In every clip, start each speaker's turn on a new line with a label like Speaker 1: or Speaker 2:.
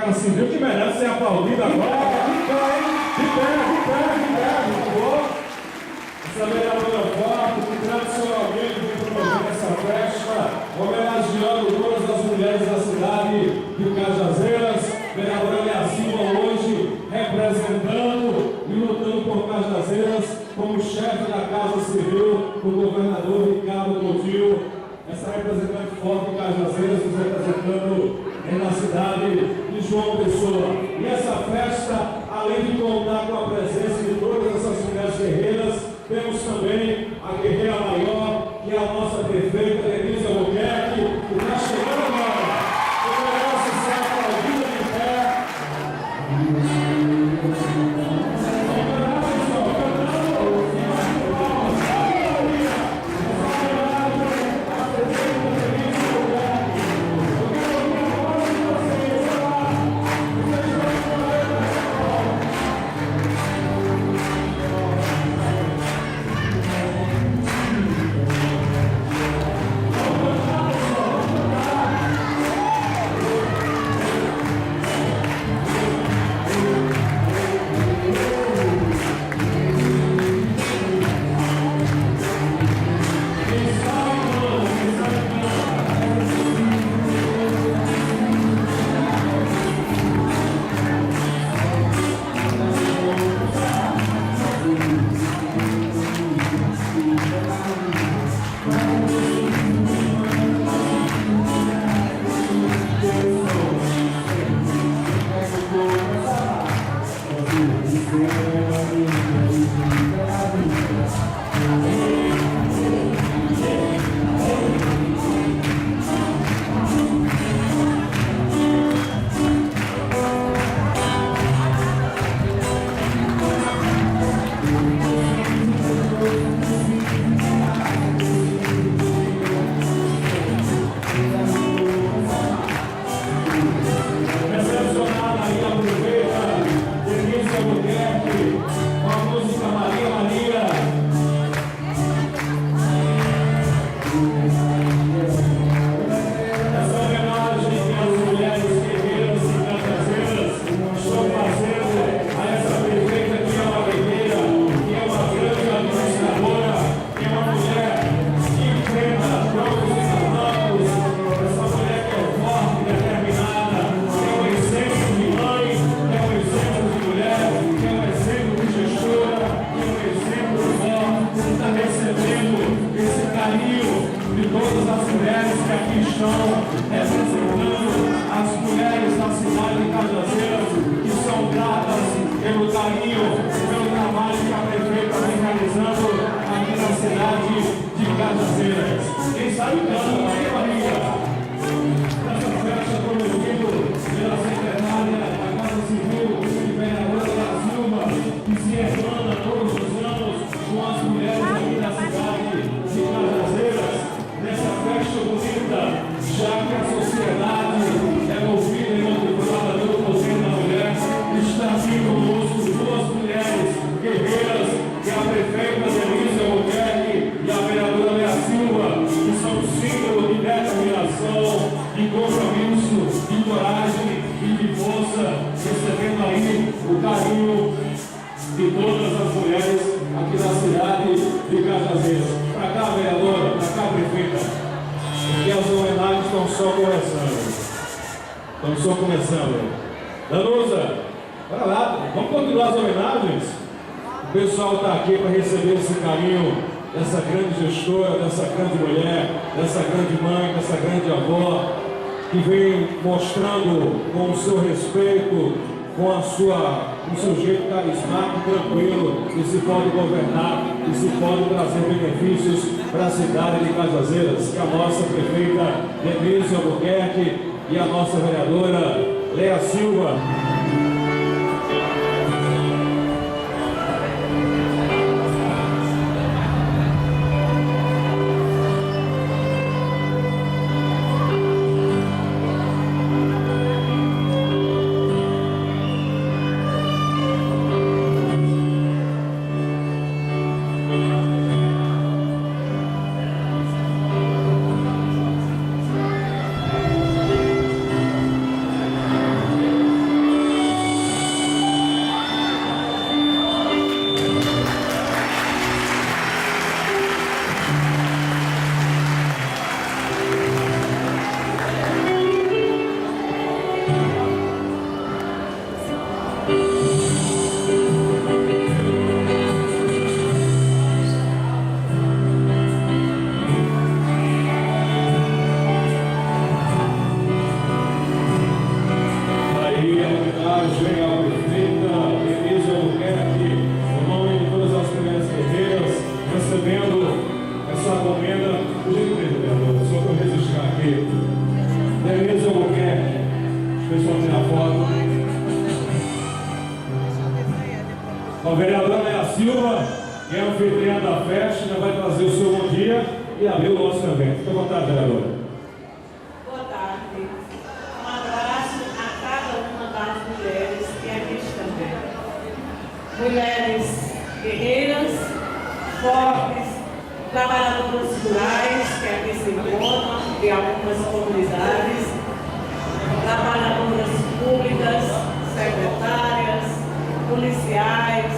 Speaker 1: Casa Civil, que merece ser aplaudida agora. De pé, hein? De pé, por favor. Essa vereadora Voto, que tradicionalmente vem promovendo essa festa, homenageando todas as mulheres da cidade de Cajazeiras. Vereadora Lea Silva hoje representando e lutando por Cajazeiras como chefe da Casa Civil do governador Ricardo Coutinho. Essa representante forte de Cajazeiras, nos representando na cidade de João Pessoa. E essa festa, além de contar com a presença de todas essas mulheres guerreiras, temos também a guerreira maior, que é a nossa prefeita, Denise Albuquerque, que está chegando agora. Que merece ser aplaudida de pé. Com o seu jeito carismático, tranquilo, e se pode governar, e se pode trazer benefícios para a cidade de Cajazeiras, que a nossa prefeita Denise Albuquerque e a nossa vereadora Lea Silva. vereadora Léa Silva, que é anfitriã da festa, já vai trazer o seu bom dia e abrir o nosso evento. Fique à vontade, vereadora.
Speaker 2: Boa tarde. Um abraço a cada uma das mulheres que aqui estão. Mulheres guerreiras, fortes, trabalhadoras rurais que aqui se encontram, de algumas comunidades, trabalhadoras públicas, secretárias, policiais,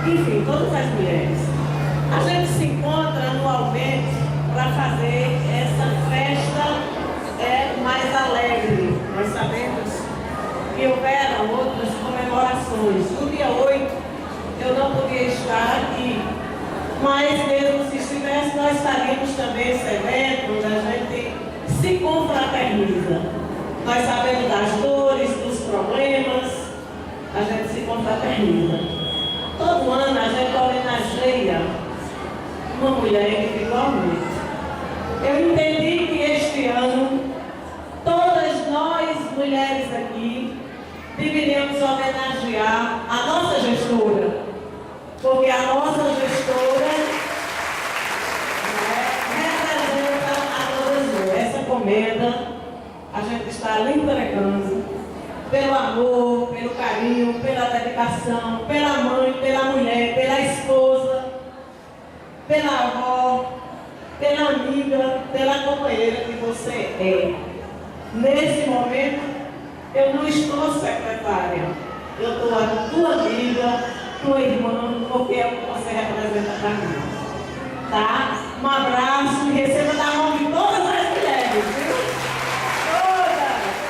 Speaker 2: enfim, todas as mulheres. A gente se encontra anualmente para fazer essa festa mais alegre. Nós sabemos que houveram outras comemorações. No dia 8, eu não podia estar aqui, mas mesmo se estivesse, nós estaríamos também nesse evento onde a gente se confraterniza. Nós sabemos das dores, dos problemas, a gente se confraterniza. Todo ano a gente homenageia uma mulher individualmente. Eu entendi que este ano, todas nós mulheres aqui, deveríamos homenagear a nossa gestora, porque a nossa gestora representa a todas nós. Essa comenda a gente está lhe entregando pelo amor, pelo carinho, pela dedicação, pela mãe, pela mulher, pela esposa, pela avó, pela amiga, pela companheira que você é. Nesse momento, eu não estou secretária, eu estou a tua amiga, tua irmã, porque é o que você representa para mim. Tá? Um abraço e receba da mão de todas as mulheres, viu? Todas!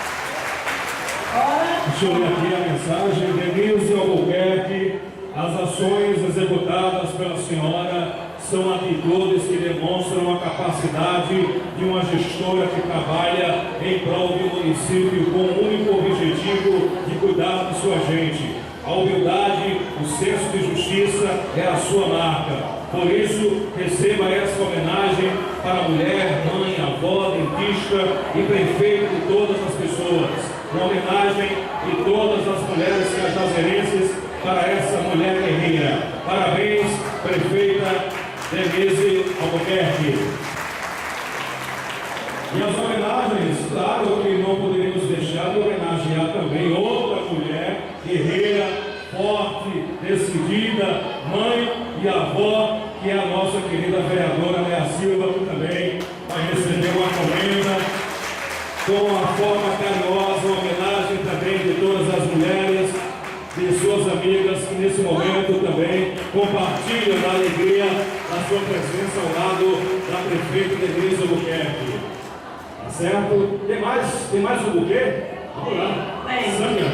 Speaker 2: Ora.
Speaker 1: Deixa eu ler aqui a mensagem. Denise Albuquerque, as ações executadas pela senhora são atitudes que demonstram a capacidade de uma gestora que trabalha em prol do município com o único objetivo de cuidar de sua gente. A humildade, o senso de justiça é a sua marca. Por isso, receba essa homenagem para a mulher, mãe, avó, dentista e prefeito de todas as pessoas. Uma homenagem de todas as mulheres cajazerenses para essa mulher guerreira. Parabéns, prefeita Denise Albuquerque. E as homenagens, claro que não poderíamos deixar de homenagear também outra mulher guerreira, forte, decidida, mãe e avó, que é a nossa querida vereadora Léa Silva, que também vai receber uma comenda com uma forma carinhosa, uma homenagem também de todas as mulheres, de suas amigas que nesse momento também compartilham da alegria da sua presença ao lado da prefeita Denise Albuquerque. Tá certo? Tem mais um buquê? Vamos lá. Sâmia.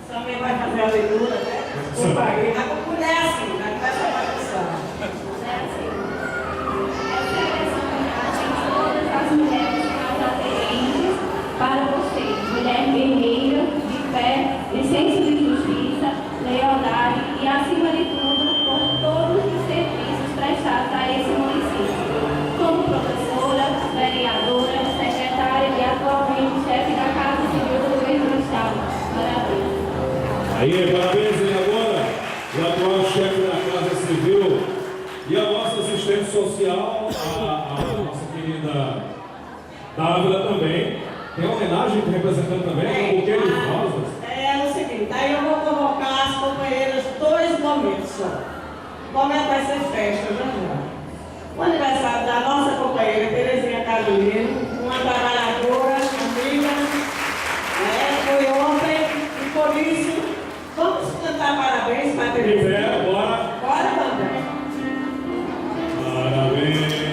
Speaker 2: Sâmia vai fazer a leitura, né? Desculpa, a mulher é assim, vai começar a bagunçar.
Speaker 3: É assim. Essa é a homenagem de todas as mulheres cajazerenses para vocês, mulher guerreira, de fé, de senso de justiça, lealdade e, acima de tudo, por todos os serviços prestados a esse município. Como professora, vereadora, secretária e atualmente chefe da Casa Civil do Governo do Estado. Parabéns.
Speaker 1: Aí, parabéns, vereadora, e a atual chefe da Casa Civil e a nossa assistente social, a nossa querida Dávila também. Tem uma homenagem representando também um buquê de rosas.
Speaker 2: É o seguinte, aí eu vou convocar as companheiras 2 momentos só. O momento vai ser festa, já. O aniversário da nossa companheira Terezinha Carolina, uma trabalhadora, amiga, foi ontem, e por isso, vamos cantar parabéns para a Terezinha.
Speaker 1: Bora.
Speaker 2: Bora, Vandé.
Speaker 1: Parabéns.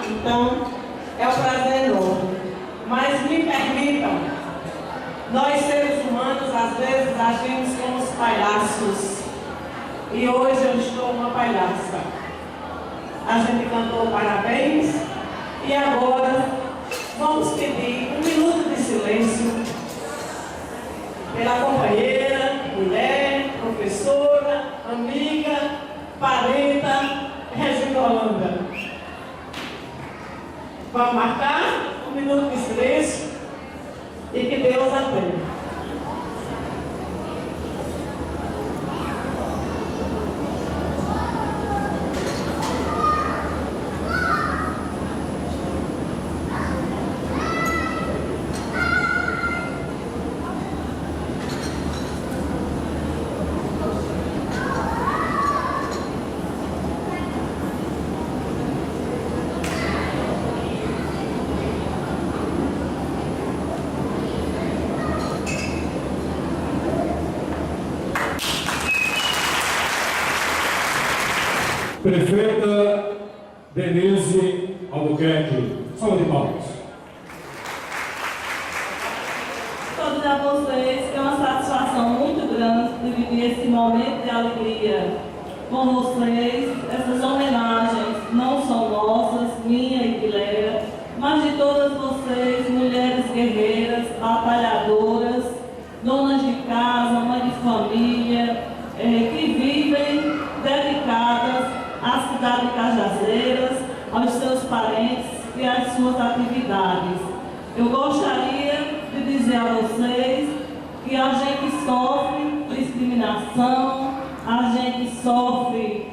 Speaker 2: Então, é um prazer enorme. Mas me permitam, nós seres humanos, às vezes, agimos como os palhaços. E hoje eu estou uma palhaça. A gente cantou parabéns e agora vamos pedir um minuto de silêncio pela companheira, mulher, professora, amiga, parenta, Regina Holanda. Vamos marcar um minuto de silêncio e que Deus atenda.
Speaker 1: Prefeita Denise Albuquerque. Salve de palmas.
Speaker 4: Quero dizer a vocês que é uma satisfação muito grande dividir esse momento de alegria com vocês. Essas homenagens não são nossas, minha e de Léa, mas de todas vocês, mulheres guerreiras, batalhadoras, donas de casa, mães de família, que vivem dedicadas à cidade de Cajazeiras, aos seus parentes e às suas atividades. Eu gostaria de dizer a vocês que a gente sofre discriminação, a gente sofre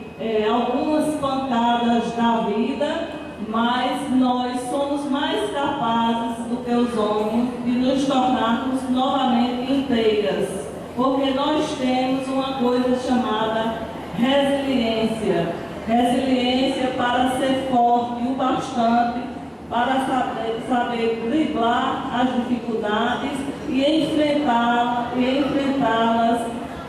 Speaker 4: algumas pancadas da vida, mas nós somos mais capazes do que os homens de nos tornarmos novamente inteiras, porque nós temos uma coisa chamada resiliência. Resiliência para ser forte o bastante, para saber driblar as dificuldades e enfrentá-las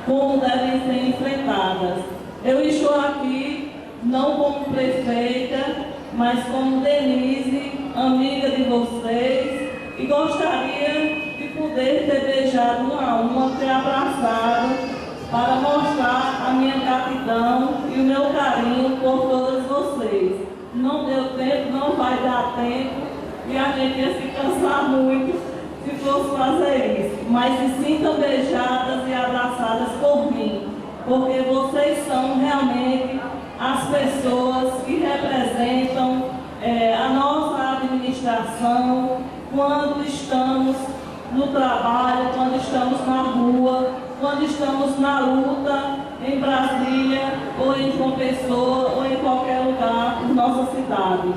Speaker 4: como devem ser enfrentadas. Eu estou aqui não como prefeita, mas como Denise, amiga de vocês, e gostaria de poder ter beijado uma a uma, ter abraçado, para mostrar a minha gratidão e o meu carinho por todas vocês. Não deu tempo, não vai dar tempo, e a gente ia se cansar muito se fosse fazer isso. Mas se sintam beijadas e abraçadas por mim, porque vocês são realmente as pessoas que representam a nossa administração quando estamos no trabalho, quando estamos na rua, quando estamos na luta em Brasília, ou em João Pessoa, ou em qualquer lugar da nossa cidade.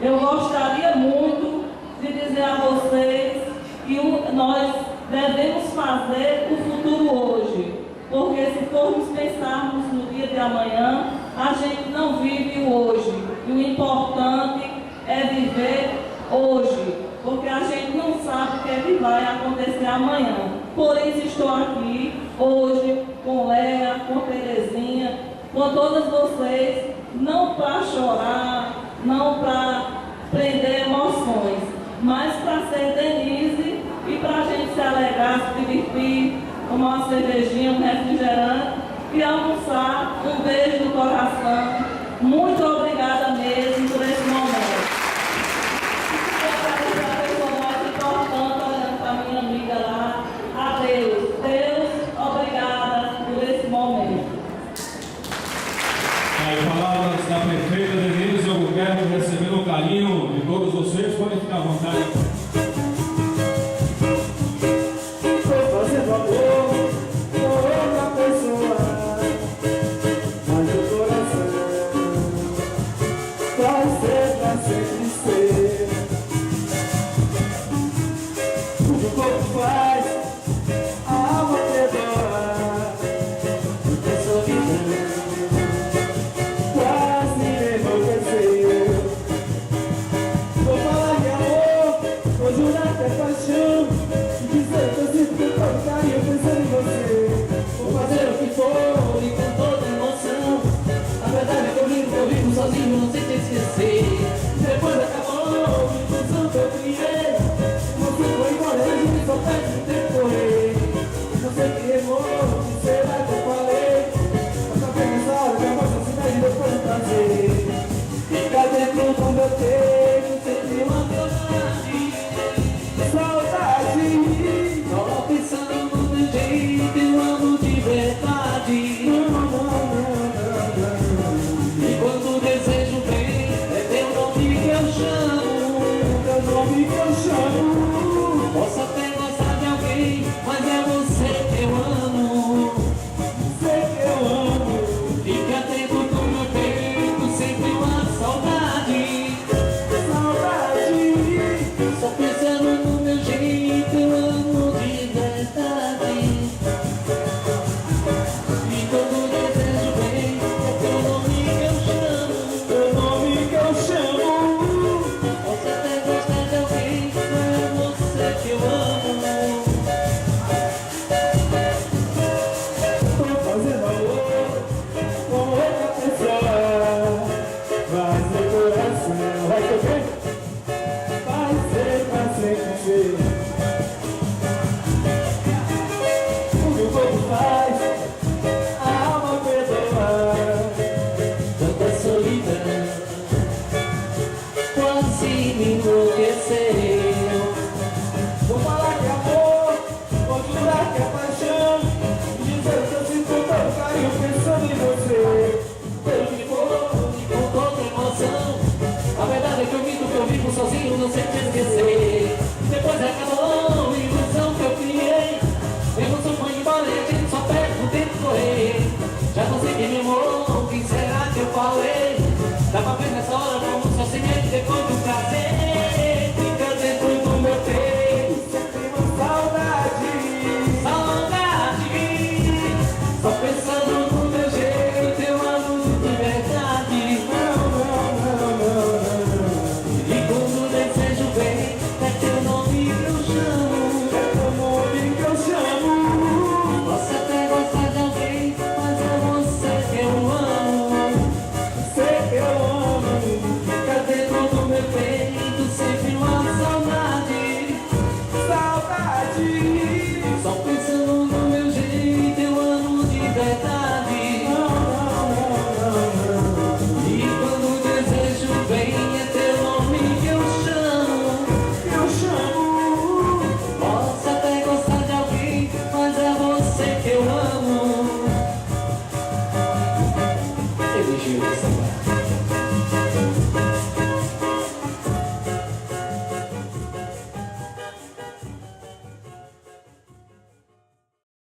Speaker 4: Eu gostaria muito de dizer a vocês que nós devemos fazer o futuro hoje, porque se formos pensarmos no dia de amanhã, a gente não vive o hoje. E o importante é viver hoje, porque a gente não sabe o que é que vai acontecer amanhã. Por isso estou aqui hoje com Léa, com Terezinha, com todas vocês, não para chorar, não para prender emoções, mas para ser Denise e para a gente se alegrar, se divertir, tomar uma cervejinha, um refrigerante e almoçar. Um beijo no coração. Muito obrigada mesmo por esse momento. Amiga lá, adeus. Deus, obrigada por esse momento.
Speaker 1: Aí, palavras da prefeita Denise Albuquerque, recebendo o carinho de todos vocês, podem ficar à vontade.
Speaker 5: Estou fazendo amor com outra pessoa, mas o coração vai ser pra sempre ser. Tudo o corpo faz, a alma perdoa, é solidão, quase me enlouqueceu. Vou falar de amor meu peito sempre uma saudade. Só pensando no meu jeito, eu amo de verdade. E quando o desejo vem, é teu nome que eu chamo. Teu nome que eu chamo. Posso até gostar de alguém, mas é você que eu amo. Você que eu amo. Fica dentro do meu peito sempre uma saudade. Saudade. Só pensando no meu jeito, eu amo de verdade. E quando o desejo vem, é teu nome que eu chamo. Teu nome que eu chamo. Posso até gostar de alguém, mas é você que eu amo. Tô fazendo amor com outra pessoa, mas meu coração vai tocar. Vai ser pra sempre ser. O que o corpo faz, a alma perdoa. Tanta solidão quase me enlouqueceu. Vou falar que é amor, vou jurar que é paixão, dizer que eu sinto tanto carinho pensando em você. Pelo que for, e com toda emoção, a verdade é que eu minto que eu vivo sozinho, não sei te esquecer.